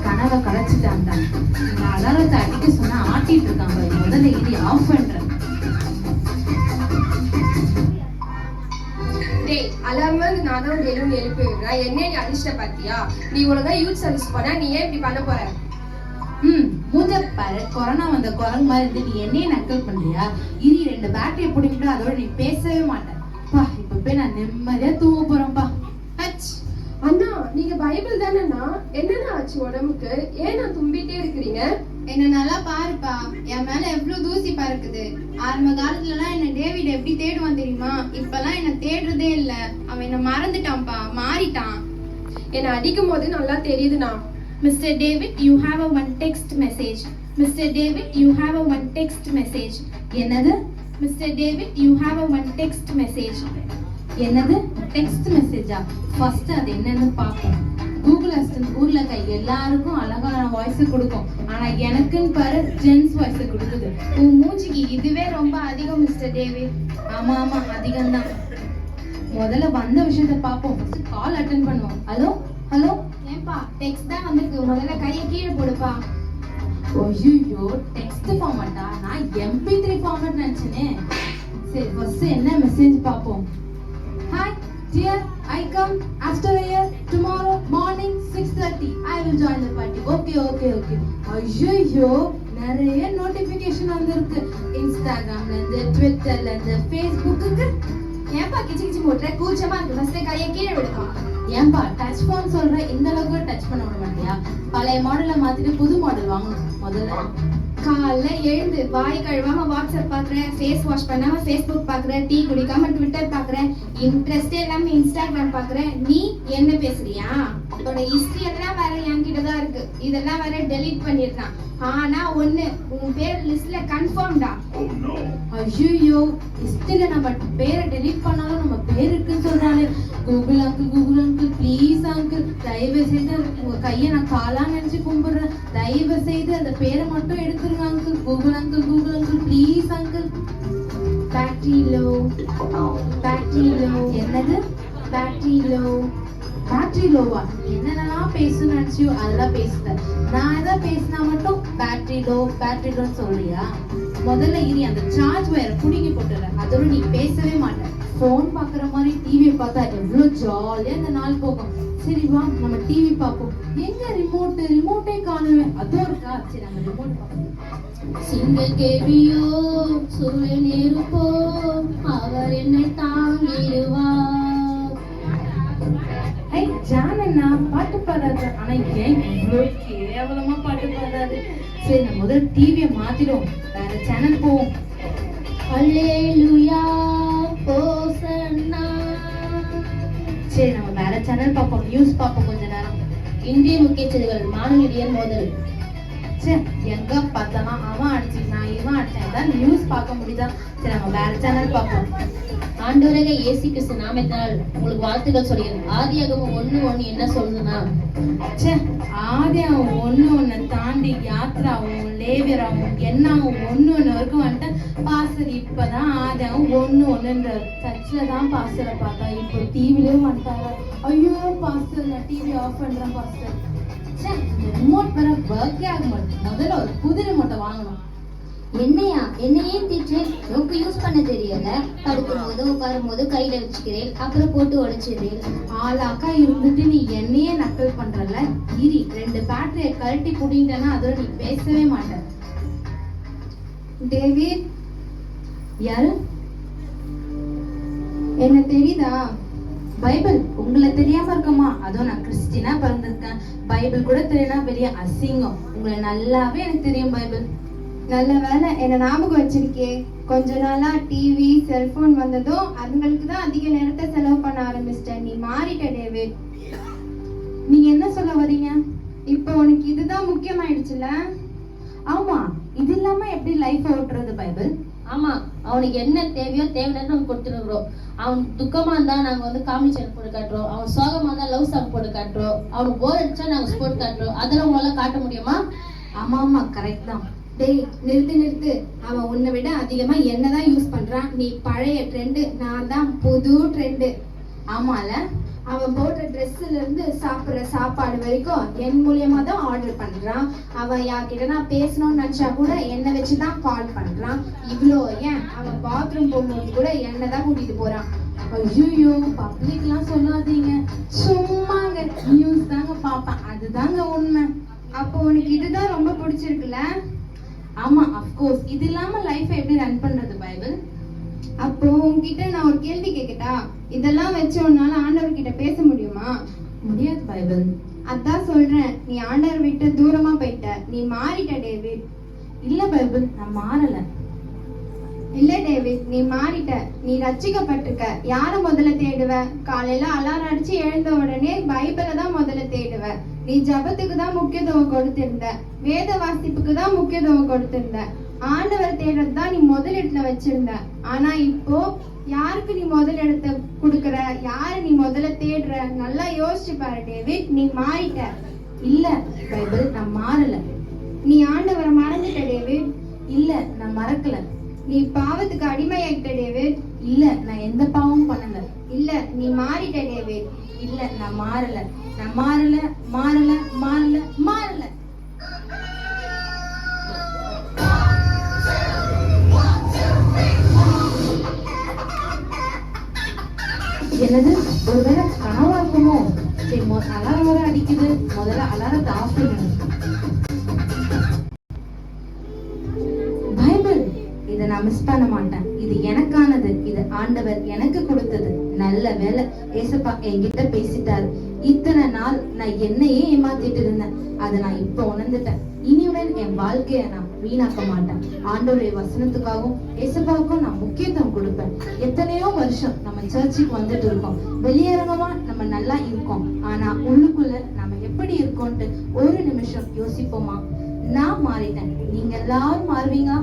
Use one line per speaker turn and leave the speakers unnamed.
கனவை கலைச்சிட்டான் தான். இந்த அலாரத்தை அடிக்க சொன்னா ஆட்டிட்டு இருக்கான் பாரு. முதல்ல இது ஆஃப் பண்றேன்.
டேய், அலாரம் நான் தான் டெய்லியும் எழுப்பி விடுறேன். என்ன நீ அதிர்ஷ்ட பாத்தியா? நீ ஒழுங்கா யூத் சர்வீஸ் பண்ணா நீ ஏன் இப்படி பண்ண போற?
மூஞ்ச பாரு, கொரோனா வந்த குரங்கு மாதிரி இருந்து நீ என்னையே நக்கல் பண்றியா? இனி 2 பேட்டரியை பிடிக்கிட்டு அதோட நீ பேசவே மாட்டேன். பா, இப்ப போய் நான் நிம்மதியா தூங்க போறேன்பா.
அண்ணா, நீங்க பைபிள் தானேண்ணா? என்னண்ணா ஆச்சு உடம்புக்கு? ஏன் நான் தும்பிட்டே இருக்கிறீங்க?
என்ன நல்லா பாருப்பா, என் மேல எவ்வளவு தூசி பறக்குது. ஆரம்ப காலத்துல எல்லாம் என்ன டேவிட் எப்படி தேடுவான் தெரியுமா? இப்பெல்லாம் என்ன தேடுறதே இல்ல. அவன் என்ன மறந்துட்டான்ப்பா, மாறிட்டான்.
என்ன அடிக்கும் போது நல்லா தெரியுதுண்ணா.
Mr. David, you have a one text message. Mr. David, you have a one text message.
என்னது?
Mr. David, you have a one text message.
என்னது? டெக்ஸ்ட் மெசேஜா? ஃபர்ஸ்ட் அது என்னன்னு பாப்போம். கூகுள் அசிஸ்டன்ட் ஊர்ல இருக்க எல்லாருக்கும் அழகான வாய்ஸ் கொடுக்கும். ஆனா எனக்குன்னு பாரு ஜென்ஸ் வாய்ஸ் கொடுக்குது.
உன் மூஞ்சிக்கு இதுவே ரொம்ப அதிகம் மிஸ்டர் டேவிட்.
ஆமா ஆமா, அதிகம் தான். முதல்ல வந்த விஷயத்த பாப்போம். ஃபர்ஸ்ட் கால் அட்டெண்ட் பண்ணுவோம். Hello hello.
ஏன்பா டெக்ஸ்ட் தான் வந்திருக்கு, முதல்ல கையை கீழே போடுப்பா.
ஐயோ, டெக்ஸ்ட் ஃபார்மட்டா? நான் MP3 ஃபார்மட் நினைச்சேனே. சரி, ஃபர்ஸ்ட் என்ன மெசேஜ் பாப்போம். Hi dear, I come after a year tomorrow morning 6:30. I will join the party. Okay. ஐயோ, நிறைய நோட்டிபிகேஷன் வந்திருக்கு. இன்ஸ்டாகிராம்ல இருந்து, ட்விட்டர்ல இருந்து, ஃபேஸ்புக்கு.
ஏன்பா கிச்சு கிச்சு போட்டுற? கூச்சமா இருக்கு. ஃபர்ஸ்ட் கையை கீழே விடுப்பா.
ஏன்பா டச் போன் சொல்ற? இந்த அளவுக்கு டச் பண்ண விட மாட்டியா? பழைய மாடலை மாத்திட்டு புது மாடல் வாங்கணும் முதல்ல.
காலைல எழுந்து வாய் கழுவாம வாட்ஸ்அப் பாக்குறேன், ஃபேஸ் வாஷ் பண்ணாம ஃபேஸ்புக் பாக்குறேன், டீ குடிக்காம ட்விட்டர் பாக்குறேன், இன்ட்ரெஸ்டே இல்லாம இன்ஸ்டாகிராம் பாக்குறேன். நீ என்ன பேசுறியா? உன்னோட ஹிஸ்டரி எல்லாம் வேற என்கிட்ட தான் இருக்கு. இதெல்லாம் வேற டெலீட் பண்ணிடுறான். ஆனா ஒண்ணு, உன் பேர் லிஸ்ட்ல கன்ஃபார்ம்டா.
ஐயோ, ஹிஸ்டரியில நம்ம பேரை டெலீட் பண்ணாலும் நம்ம பேர் இருக்குன்னு சொல்றானே. கூகுள் அங்கிள் ப்ளீஸ் அங்கிள், தயவு செய்து உங்க கையை நான் காலா நினைச்சு கும்பிடுறேன். தயவு செய்து அந்த பேரை மட்டும் எடுத்துருங்க uncle. Google uncle please uncle.
Battery low.
என்னது? பேட்டரி லோவா? என்னென்னலாம் பேசணும்னு நினைச்சியோ அதெல்லாம் பேசுற. நான் எதாவது பேசினா மட்டும் பேட்டரி லோன்னு சொல்றியா? முதல்ல இனி அந்த சார்ஜ் வயரை புடுங்கி போட்டுறேன். அதோட நீ பேசவே மாட்டேன். போன் பாக்குற மாதிரி டிவியை பார்த்தா எவ்வளவு ஜாலியா இந்த நாள் போகும். சரி வா, நம்ம டிவி பார்ப்போம். எங்க ரிமோட்டே காணுவேன். அதோ இருக்கா? சரி, நம்ம ரிமோட் பார்ப்போம்.
சிங்க கேவியோ சூரிய நெருப்போ அவர் என்னை தாங்கிடுவார்.
ஜானண்ணா பாட்டு பாடாது. ஆனா ஏன் இவ்வளவு கேவலமா பாட்டு பாடாது? சரி, நம்ம முதல்ல டிவியை மாத்திடுவோம், வேற சேனல் போவோம்.
அல்லேலூயா ஹோசன்னா.
சரி, நம்ம வேற சேனல் பார்ப்போம், நியூஸ் பார்ப்போம் கொஞ்ச நேரம்.
இந்திய முக்கிய செய்திகள், மாநில மோதல்.
சரி, எங்க பார்த்தாலும் அவன் அடிச்சுக்கிட்டான் இவன் அடிச்சான், ஏதாவது நியூஸ் பார்க்க முடியுதா? சரி, நம்ம வேற சேனல் பார்ப்போம்.
ஆண்டவராக இயேசு கிறிஸ்து நாமத்தினால் உங்களுக்கு வாழ்த்துக்கள் சொல்கிறேன். ஆதியாகமம் 1:1 என்ன சொல்லுதுன்னா,
ஆதியாகமம் 1:1 தாண்டி யாத்ராவும் லேவியராவும் என்னாவும் 1:1 வரைக்கும் வந்துட்டு பாஸ்டர் இப்பதான் ஆதியாகமம் 1:1 சர்ச்சில் தான் பாஸ்டரை பார்த்தா, இப்போ டிவிலயும் வந்துட்டாங்க. ஐயோ பாஸ்டர், நான் டிவி ஆஃப் பண்றேன் பாஸ்டர். ரிமோட் வர ஒர்க்கே ஆக மாட்டேன். முதல்ல ஒரு புது ரிமோட்டை வாங்கணும்.
என்னையே டீச்சர் ரொம்ப யூஸ் பண்ண தெரியல. படுக்கும் போது உட்காரும் போது கையில வச்சுக்கிறேன், அப்புறம் போட்டு உடைச்சிடுறேன்.
ஆளாக்கா இருந்துட்டு நீ என்னையே நக்கல் பண்றல. இரி 2 பேட்டரியை கழட்டி புடிங்கிட்டேன்னா அதோட நீ பேசவே மாட்ட.
டேவிட்,
யாரு?
என்ன தெரியுதா?
பைபிள் உங்களை தெரியாம இருக்கமா? அதுவும் நான் கிறிஸ்டினா பிறந்திருக்கேன். பைபிள் கூட தெரியனா பெரிய அசிங்கம். உங்களை நல்லாவே எனக்கு தெரியும் பைபிள்.
நல்ல வேலை என்ன ஞாபகம் வச்சிருக்கே. கொஞ்ச நாளா டிவி செல்போன் வந்ததும் அதுங்களுக்கு தான் அதிக நேரத்தை செலவு பண்ண ஆரம்பிச்சிட்டேன். நீ மாறிட்ட டேவிட்.
நீங்க என்ன சொல்ல வரீங்க?
இப்போ உனக்கு இதுதான் முக்கியமாயிடுச்சுல?
ஆமா, இது இல்லாம எப்படி லைஃப் ஓட்டுறது பைபிள்?
ஆமா, அவனுக்கு என்ன தேவையோ தேவையான நம்ம கொடுத்துருக்குறோம். அவனுக்கு துக்கமா இருந்தா நாங்க வந்து காமெடி சேனல் போட்டு காட்டுறோம். அவன் சோகமா இருந்தா லவ் சாங் போட்டு காட்டுறோம். அவனுக்கு போர் அடிச்சா நாங்க ஸ்போர்ட் காட்டுறோம். அதெல்லாம் உங்களால காட்ட முடியுமா?
ஆமா, கரெக்ட் தான்.
டேய், நிறுத்து. அவன் உன்னை விட அதிகமா என்னதான் யூஸ் பண்றான். நீ பழைய ட்ரெண்டு, நான் தான் புது ட்ரெண்டு.
ஆமால,
அவன் போடுற ட்ரெஸ் ட்ரெஸ்ல இருந்து சாப்பிடுற சாப்பாடு வரைக்கும் என் மூலியமா தான் ஆர்டர் பண்றான். அவன் யார்கிட்ட நான் பேசணும்னு நினைச்சா கூட என்னை வச்சுதான் கால் பண்றான். இவ்வளோ ஏன் அவன் பாத்ரூம் போகும்போது கூட என்னை தான் கூட்டிட்டு போறான்.
ஐயோ பப்ளிக்லாம் சொல்லாதீங்க, சும்மாங்க நியூஸ் தாங்க பாப்பேன், அதுதாங்க உண்மை.
அப்போ உனக்கு இதுதான் ரொம்ப பிடிச்சிருக்குல்ல?
ஆமா அஃப்கோர்ஸ், இது இல்லாம லைஃப் எப்படி ரன் பண்றது பைபிள்?
அப்போ உன்கிட்ட நான் ஒரு கேள்வி கேட்கட்டா? இதெல்லாம் வச்சு உன்னால ஆண்டவர்கிட்ட பேச முடியுமா?
முடியாது பைபிள்.
அதான் சொல்றேன், நீ ஆண்டவர் விட்டு தூரமா போயிட்ட. நீ மாறிட்ட டேவிட்.
இல்ல பைபிள், நான் மாறல.
இல்ல டேவிட், நீ மாறிட்ட. நீ ரட்சிக்கப்பட்டிருக்க. யார முதல்ல தேடுவ? காலையில அலாரம் அடிச்சு எழுந்த உடனே பைபிளை தான் முதல்ல தேடுவ. நீ ஜபத்துக்கு தான் முக்கியத்துவம் கொடுத்திருந்த. வேத வாசிப்புக்கு தான் முக்கியத்துவம் கொடுத்திருந்த. ஆண்டவர் தேடுறது தான் நீ முதல் இடத்துல வச்சிருந்த. ஆனா இப்போ யாருக்கு நீ முதல் இடத்தை கொடுக்கற? யாரு நீ முதல்ல தேடுற? நல்லா யோசிச்சு பாரு டேவிட், நீ மாறிட்ட.
இல்ல பைபிள், நான் மாறல.
நீ ஆண்டவரை மறந்துட்ட டேவிட்.
இல்ல நான் மறக்கல.
நீ பாவத்துக்கு அடிமையாயிட்ட டேவிட்.
இல்ல நான் எந்த பாவமும் பண்ணல.
இல்ல நீ மாறிட்ட டேவிட்.
இல்ல நான் மாறல, நான் மாறல மாறல மாறல மாறல. என்னது, ஒருவேளை கனவா இருக்குமோ? சரி, அலாரம் வர அடிக்குது, முதல்ல அலாரத்தை ஆஃப் பண்ணணும். பைபிள், இதை நான் மிஸ் பண்ண மாட்டேன். இது எனக்கானது, இது ஆண்டவர் எனக்கு கொடுத்தது. நல்ல வேலை ஏசப்பா என்கிட்ட பேசிட்டாரு. இத்தனை நாள் நான் என்னையே ஏமாத்திட்டு இருந்தேன், அதை நான் இப்ப உணர்ந்துட்டேன். இனியுடன் என் வாழ்க்கைய நான் வீணாக்க மாட்டேன். ஆண்டவருடைய வசனத்துக்காகவும் ஏசப்பாவுக்கும் நான் முக்கியத்துவம் கொடுப்பேன். எத்தனையோ வருஷம் நம்ம சர்ச்சுக்கு வந்துட்டு இருக்கோம். வெளியரங்கமா நம்ம நல்லா இருக்கோம், ஆனா உள்ளுக்குள்ள நம்ம எப்படி இருக்கோம்ட்டு ஒரு நிமிஷம் யோசிப்போமா? நான் மாறிட்டேன், நீங்க எல்லாரும் மாறுவீங்களா?